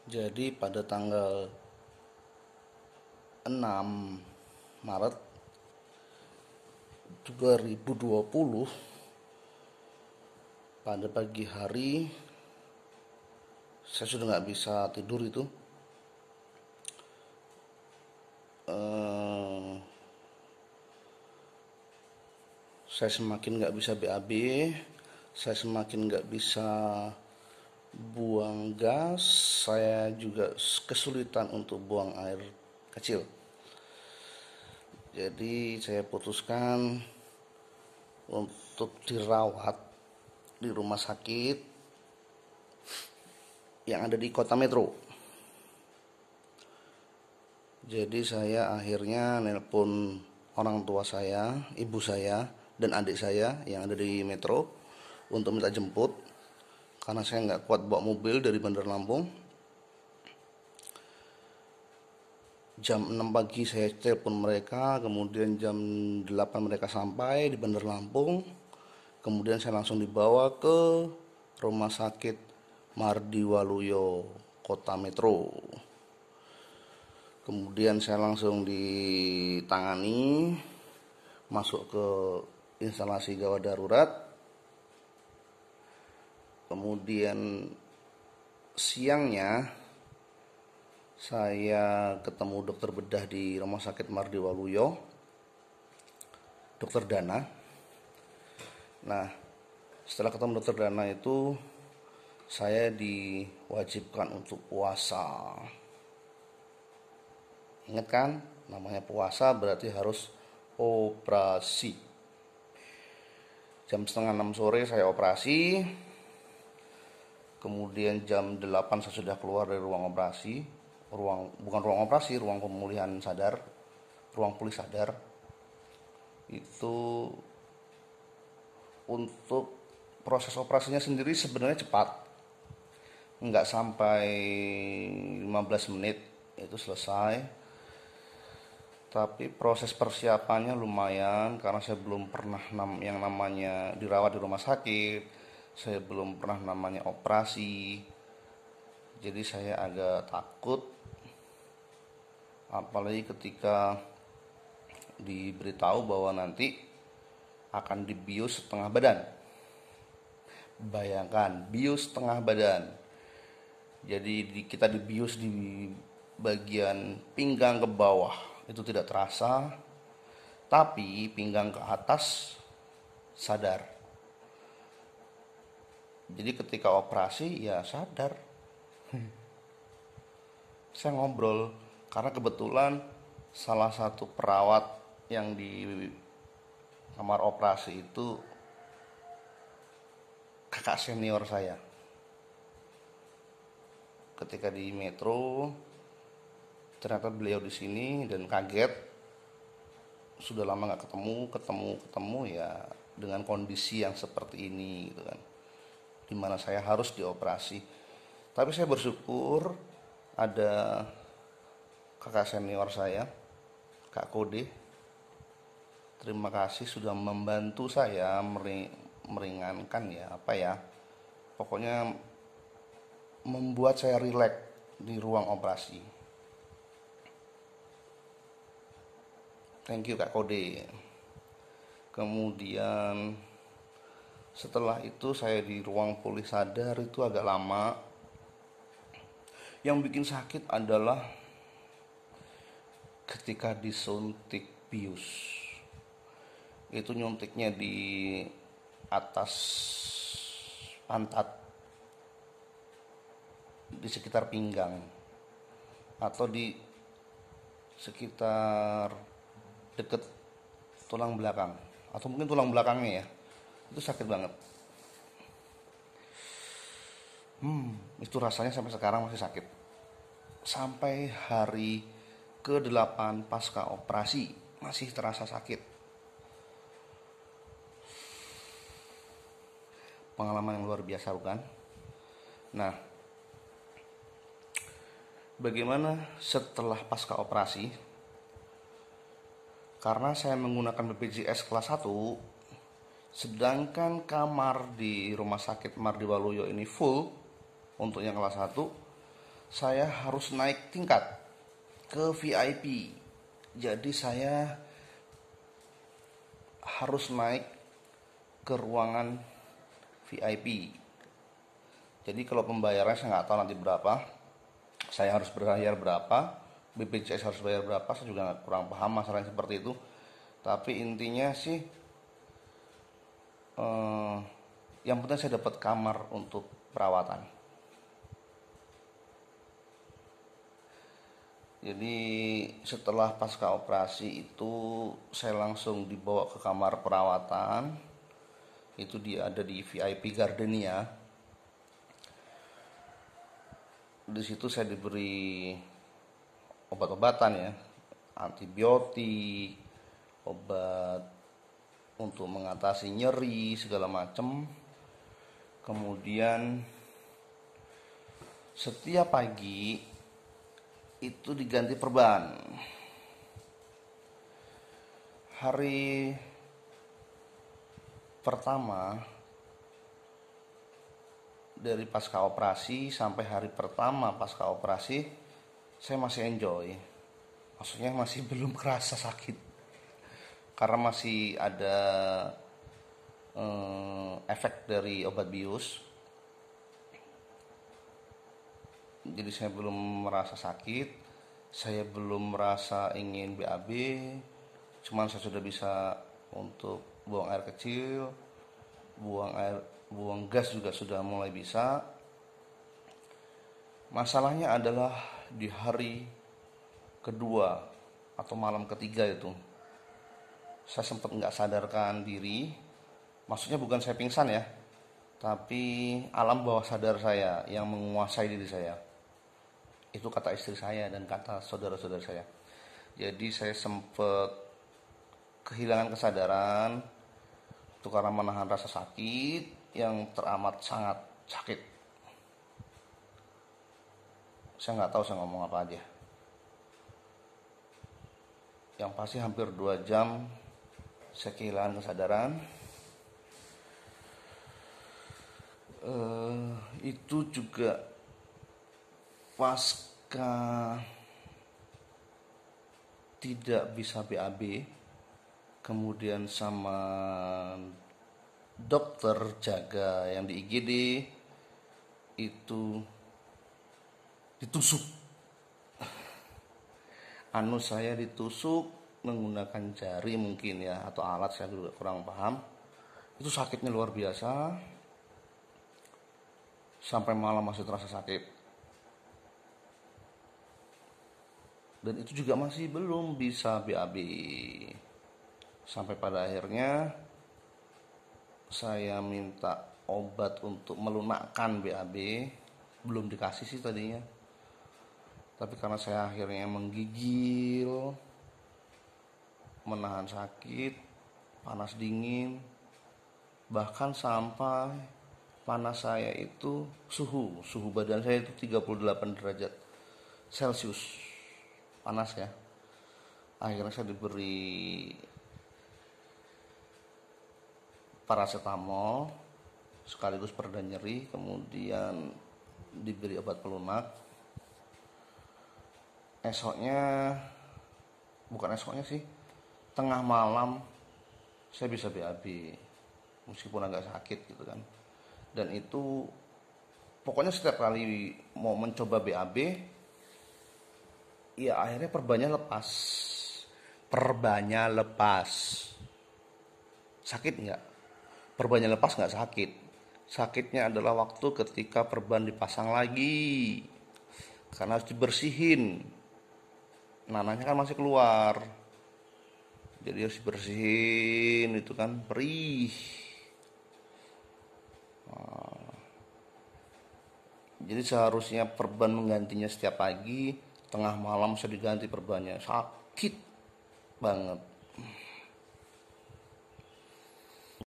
Jadi pada tanggal 6 Maret 2020 pada pagi hari saya sudah nggak bisa tidur itu. Eh, saya semakin nggak bisa BAB, saya semakin nggak bisa buang gas, saya juga kesulitan untuk buang air kecil. Jadi saya putuskan untuk dirawat di rumah sakit yang ada di kota Metro. Jadi saya akhirnya nelpon orang tua saya, ibu saya, dan adik saya yang ada di Metro untuk minta jemput karena saya nggak kuat bawa mobil dari Bandar Lampung. Jam 6 pagi saya telepon mereka, kemudian jam 8 mereka sampai di Bandar Lampung. Kemudian saya langsung dibawa ke Rumah Sakit Mardi Waluyo, Kota Metro. Kemudian saya langsung ditangani, masuk ke instalasi gawat darurat. Kemudian siangnya saya ketemu dokter bedah di Rumah Sakit Mardi Waluyo, dokter Dana. Nah, setelah ketemu dokter Dana itu saya diwajibkan untuk puasa. Ingat kan, namanya puasa berarti harus operasi. Jam setengah 6 sore saya operasi. Kemudian jam 8 saya sudah keluar dari ruang operasi. Bukan ruang operasi, ruang pemulihan sadar, ruang pulih sadar. Itu untuk proses operasinya sendiri sebenarnya cepat. Nggak sampai 15 menit itu selesai. Tapi proses persiapannya lumayan karena saya belum pernah yang namanya dirawat di rumah sakit, saya belum pernah namanya operasi, jadi saya agak takut, apalagi ketika diberitahu bahwa nanti akan dibius setengah badan. Bayangkan, bius setengah badan. Jadi kita dibius di bagian pinggang ke bawah itu tidak terasa, tapi pinggang ke atas sadar. Jadi ketika operasi ya sadar. Saya ngobrol karena kebetulan salah satu perawat yang di kamar operasi itu kakak senior saya. Ketika di Metro ternyata beliau di sini dan kaget, sudah lama nggak ketemu ya dengan kondisi yang seperti ini gitu kan, dimana saya harus dioperasi. Tapi saya bersyukur ada kakak senior saya, Kak Kode. Terima kasih sudah membantu saya meringankan ya apa ya, pokoknya membuat saya rileks di ruang operasi. Thank you Kak Kode. Kemudian setelah itu saya di ruang pulih sadar itu agak lama. Yang bikin sakit adalah ketika disuntik bius. Itu nyuntiknya di atas pantat, di sekitar pinggang, atau di sekitar deket tulang belakang, atau mungkin tulang belakangnya ya. Itu sakit banget. Itu rasanya sampai sekarang masih sakit. Sampai hari ke-8 pasca operasi masih terasa sakit. Pengalaman yang luar biasa bukan? Nah, bagaimana setelah pasca operasi? Karena saya menggunakan BPJS kelas 1, sedangkan kamar di Rumah Sakit Mardi Waluyo ini full untuk yang kelas 1, saya harus naik tingkat ke VIP. Jadi saya harus naik ke ruangan VIP. Jadi kalau pembayarannya saya nggak tahu nanti berapa, saya harus bayar berapa, BPJS harus bayar berapa, saya juga kurang paham masalahnya seperti itu. Tapi intinya sih, yang penting saya dapat kamar untuk perawatan. Jadi setelah pasca operasi itu saya langsung dibawa ke kamar perawatan. Itu dia ada di VIP Gardenia. Di situ saya diberi obat-obatan ya, antibiotik, obat untuk mengatasi nyeri segala macam. Kemudian setiap pagi itu diganti perban. Hari pertama dari pasca operasi sampai hari pertama pasca operasi saya masih enjoy. Maksudnya masih belum kerasa sakit. Karena masih ada efek dari obat bius. Jadi saya belum merasa sakit, saya belum merasa ingin BAB, cuman saya sudah bisa untuk buang air kecil, buang gas juga sudah mulai bisa. Masalahnya adalah di hari kedua atau malam ketiga itu saya sempat nggak sadarkan diri. Maksudnya bukan saya pingsan ya, tapi alam bawah sadar saya yang menguasai diri saya. Itu kata istri saya dan kata saudara-saudara saya. Jadi saya sempat kehilangan kesadaran itu karena menahan rasa sakit yang teramat sangat sakit. Saya nggak tahu saya ngomong apa aja. Yang pasti hampir 2 jam saya kehilangan kesadaran. Itu juga pasca tidak bisa BAB, kemudian sama dokter jaga yang di IGD itu ditusuk. Anus saya ditusuk menggunakan jari mungkin ya, atau alat, saya juga kurang paham. Itu sakitnya luar biasa. Sampai malam masih terasa sakit. Dan itu juga masih belum bisa BAB. Sampai pada akhirnya saya minta obat untuk melunakkan BAB. Belum dikasih sih tadinya. Tapi karena saya akhirnya menggigil, menahan sakit, panas dingin, bahkan sampai panas saya itu suhu badan saya itu 38 derajat Celcius. Panas ya. Akhirnya saya diberi paracetamol sekaligus pereda nyeri, kemudian diberi obat pelunak. Tengah malam saya bisa BAB meskipun agak sakit gitu kan. Dan itu pokoknya setiap kali mau mencoba BAB ya akhirnya perbannya lepas. Sakit nggak? Perbannya lepas nggak sakit. Sakitnya adalah waktu ketika perban dipasang lagi, karena harus dibersihin. Nanahnya kan masih keluar, jadi harus dibersihin, itu kan perih. Jadi seharusnya perban menggantinya setiap pagi, tengah malam saya diganti perbannya, sakit banget.